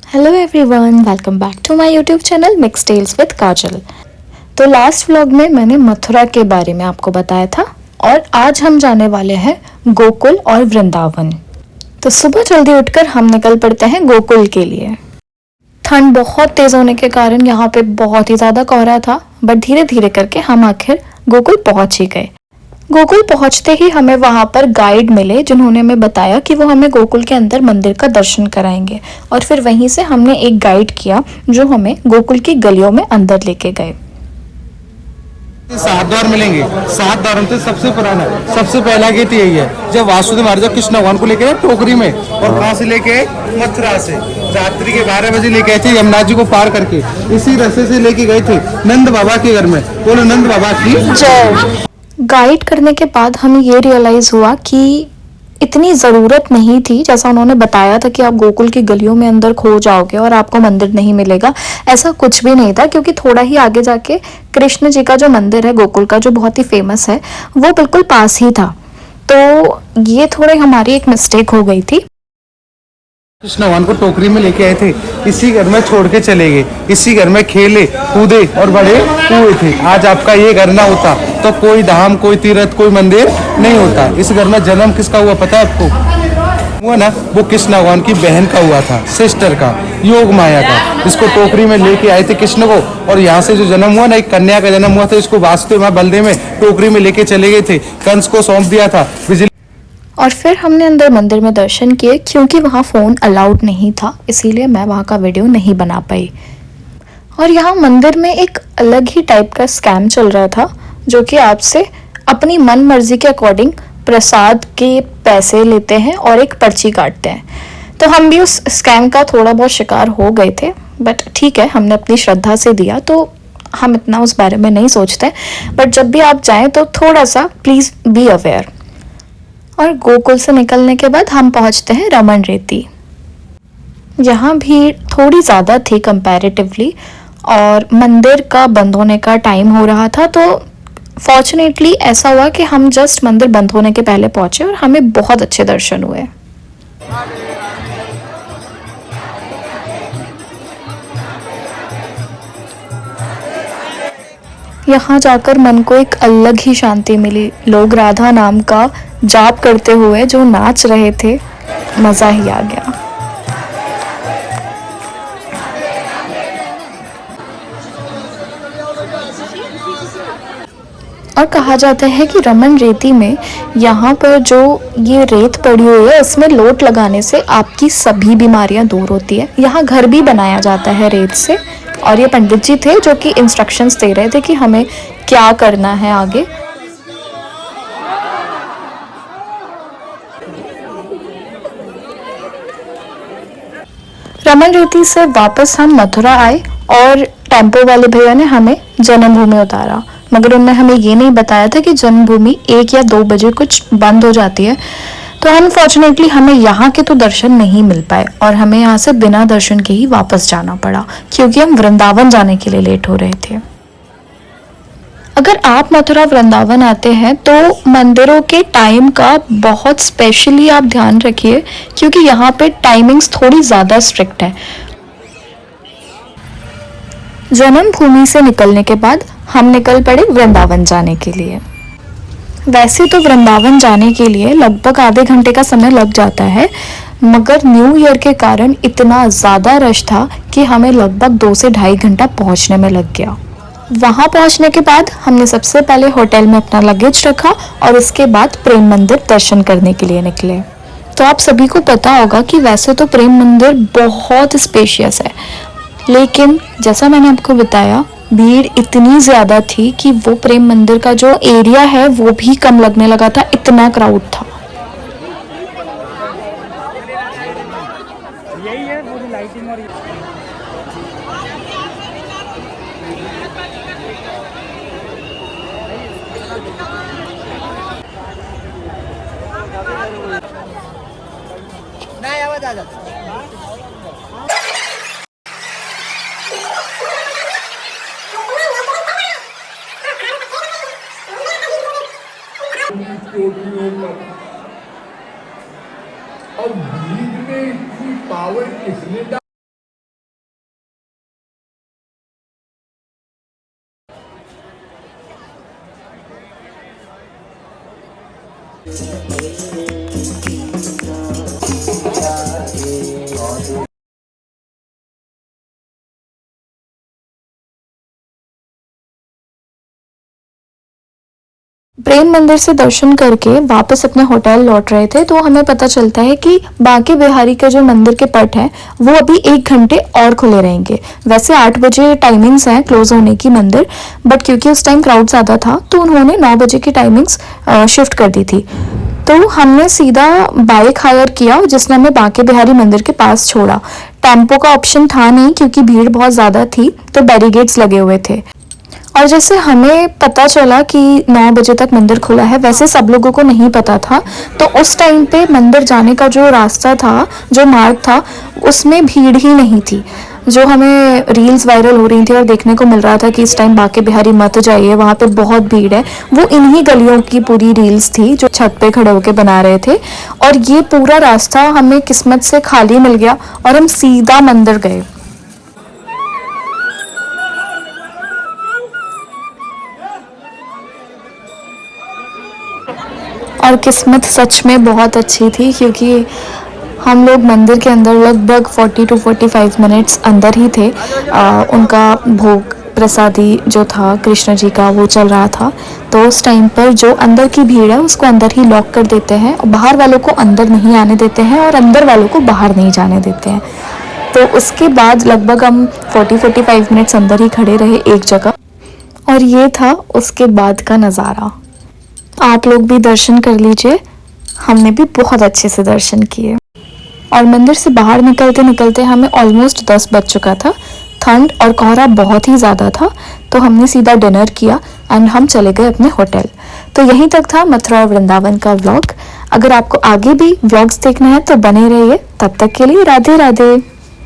Hello everyone, welcome back to my YouTube channel mix tales with Kajal. तो last vlog में मैंने मथुरा के बारे में आपको बताया था और आज हम जाने वाले हैं गोकुल और वृंदावन। तो सुबह जल्दी उठकर हम निकल पड़ते हैं गोकुल के लिए। ठंड बहुत तेज होने के कारण यहाँ पे बहुत ही ज़्यादा कोहरा था, बट धीरे धीरे करके हम आखिर गोकुल पहुँच ही गए। गोकुल पहुंचते ही हमें वहां पर गाइड मिले जिन्होंने हमें बताया कि वो हमें गोकुल के अंदर मंदिर का दर्शन कराएंगे, और फिर वहीं से हमने एक गाइड किया जो हमें गोकुल की गलियों में अंदर लेके गए। 7 द्वार मिलेंगे। 7 द्वारों से सबसे पुराना, सबसे पहला गेट यही है। जब वासुदेव महाराज कृष्ण भगवान को लेके टोकरी में, और कहाँ से लेके, मथुरा से रात्रि के 12 बजे लेके आए थे, यमुना जी को पार करके इसी रास्ते से लेके गए थे नंद बाबा के घर में। बोलो नंद बाबा की जय। गाइड करने के बाद हमें ये रियलाइज हुआ कि इतनी ज़रूरत नहीं थी, जैसा उन्होंने बताया था कि आप गोकुल की गलियों में अंदर खो जाओगे और आपको मंदिर नहीं मिलेगा। ऐसा कुछ भी नहीं था, क्योंकि थोड़ा ही आगे जाके कृष्ण जी का जो मंदिर है गोकुल का, जो बहुत ही फेमस है, वो बिल्कुल पास ही था। तो ये थोड़ी हमारी एक मिस्टेक हो गई थी। कृष्ण भगवान को टोकरी में लेके आए थे, इसी घर में छोड़ के चले गए। इसी घर में खेले कूदे और बड़े हुए थे। आज आपका ये घर ना होता तो कोई धाम, कोई तीर्थ, कोई मंदिर नहीं होता। इस घर में जन्म किसका हुआ पता है आपको? हुआ ना, वो कृष्ण भगवान की बहन का हुआ था, सिस्टर का, योग माया का। इसको टोकरी में लेके आए थे कृष्ण को, और यहाँ से जो जन्म हुआ ना, एक कन्या का जन्म हुआ था। इसको वासुदेव बलदेव में टोकरी में लेके चले गए थे, कंस को सौंप दिया था। और फिर हमने अंदर मंदिर में दर्शन किए। क्योंकि वहाँ फ़ोन अलाउड नहीं था, इसीलिए मैं वहाँ का वीडियो नहीं बना पाई। और यहाँ मंदिर में एक अलग ही टाइप का स्कैम चल रहा था, जो कि आपसे अपनी मन मर्जी के अकॉर्डिंग प्रसाद के पैसे लेते हैं और एक पर्ची काटते हैं। तो हम भी उस स्कैम का थोड़ा बहुत शिकार हो गए थे, बट ठीक है, हमने अपनी श्रद्धा से दिया तो हम इतना उस बारे में नहीं सोचते। बट जब भी आप जाएं तो थोड़ा सा प्लीज़ बी अवेयर। और गोकुल से निकलने के बाद हम पहुंचते हैं रमन रेती। यहाँ भीड़ थोड़ी ज़्यादा थी कंपैरेटिवली, और मंदिर का बंद होने का टाइम हो रहा था। तो फॉर्चुनेटली ऐसा हुआ कि हम जस्ट मंदिर बंद होने के पहले पहुंचे और हमें बहुत अच्छे दर्शन हुए। यहाँ जाकर मन को एक अलग ही शांति मिली। लोग राधा नाम का जाप करते हुए जो नाच रहे थे, मज़ा ही आ गया। और कहा जाता है कि रमन रेती में यहाँ पर जो ये रेत पड़ी हुई है, इसमें लोट लगाने से आपकी सभी बीमारियाँ दूर होती है। यहाँ घर भी बनाया जाता है रेत से, और ये पंडित जी थे जो कि इंस्ट्रक्शंस दे रहे थे कि हमें क्या करना है आगे। रमन रेती से वापस हम मथुरा आए और टेम्पो वाले भैया ने हमें जन्मभूमि उतारा, मगर उन्होंने हमें ये नहीं बताया था कि जन्मभूमि 1 या 2 बजे कुछ बंद हो जाती है। तो अनफॉर्चुनेटली हमें यहाँ के तो दर्शन नहीं मिल पाए, और हमें यहाँ से बिना दर्शन के ही वापस जाना पड़ा, क्योंकि हम वृंदावन जाने के लिए लेट हो रहे थे। अगर आप मथुरा वृंदावन आते हैं तो मंदिरों के टाइम का बहुत स्पेशली आप ध्यान रखिए, क्योंकि यहाँ पे टाइमिंग्स थोड़ी ज़्यादा स्ट्रिक्ट है। जन्मभूमि से निकलने के बाद हम निकल पड़े वृंदावन जाने के लिए। वैसे तो वृंदावन जाने के लिए लगभग आधे घंटे का समय लग जाता है, मगर न्यू ईयर के कारण इतना ज़्यादा रश था कि हमें लगभग 2 से 2.5 घंटा पहुँचने में लग गया। वहाँ पहुँचने के बाद हमने सबसे पहले होटल में अपना लगेज रखा, और इसके बाद प्रेम मंदिर दर्शन करने के लिए निकले। तो आप सभी को पता होगा कि वैसे तो प्रेम मंदिर बहुत स्पेशियस है, लेकिन जैसा मैंने आपको बताया, भीड़ इतनी ज़्यादा थी कि वो प्रेम मंदिर का जो एरिया है वो भी कम लगने लगा था, इतना क्राउड था। यही है पूरी लाइटिंग। और नहीं आवाज आ जाता अब भीड़ में इतनी पावर किसने प्रेम मंदिर से दर्शन करके वापस अपने होटल लौट रहे थे तो हमें पता चलता है कि बांके बिहारी के जो मंदिर के पट हैं वो अभी 1 घंटे और खुले रहेंगे। वैसे 8 बजे टाइमिंग्स हैं क्लोज होने की मंदिर, बट क्योंकि उस टाइम क्राउड ज़्यादा था तो उन्होंने 9 बजे की टाइमिंग्स शिफ्ट कर दी थी। तो हमने सीधा बाइक हायर किया जिसने हमें बांके बिहारी मंदिर के पास छोड़ा। टेम्पो का ऑप्शन था नहीं क्योंकि भीड़ बहुत ज़्यादा थी, तो बैरिगेड्स लगे हुए थे। और जैसे हमें पता चला कि 9 बजे तक मंदिर खुला है, वैसे सब लोगों को नहीं पता था, तो उस टाइम पे मंदिर जाने का जो रास्ता था, जो मार्ग था, उसमें भीड़ ही नहीं थी। जो हमें रील्स वायरल हो रही थी और देखने को मिल रहा था कि इस टाइम बांके बिहारी मत जाइए, वहाँ पे बहुत भीड़ है, वो इन्हीं गलियों की पूरी रील्स थी जो छत पे खड़े होके बना रहे थे। और ये पूरा रास्ता हमें किस्मत से खाली मिल गया और हम सीधा मंदिर गए। और किस्मत सच में बहुत अच्छी थी क्योंकि हम लोग मंदिर के अंदर लगभग 40 to 45 मिनट्स अंदर ही थे। उनका भोग प्रसादी जो था कृष्ण जी का वो चल रहा था, तो उस टाइम पर जो अंदर की भीड़ है उसको अंदर ही लॉक कर देते हैं और बाहर वालों को अंदर नहीं आने देते हैं और अंदर वालों को बाहर नहीं जाने देते हैं। तो उसके बाद लगभग हम 40-45 मिनट्स अंदर ही खड़े रहे एक जगह, और ये था उसके बाद का नज़ारा। आप लोग भी दर्शन कर लीजिए, हमने भी बहुत अच्छे से दर्शन किए। और मंदिर से बाहर निकलते निकलते हमें ऑलमोस्ट 10 बज चुका था। ठंड और कोहरा बहुत ही ज़्यादा था, तो हमने सीधा डिनर किया एंड हम चले गए अपने होटल। तो यहीं तक था मथुरा और वृंदावन का व्लॉग। अगर आपको आगे भी व्लॉग्स देखना है तो बने रहिए। तब तक के लिए राधे राधे।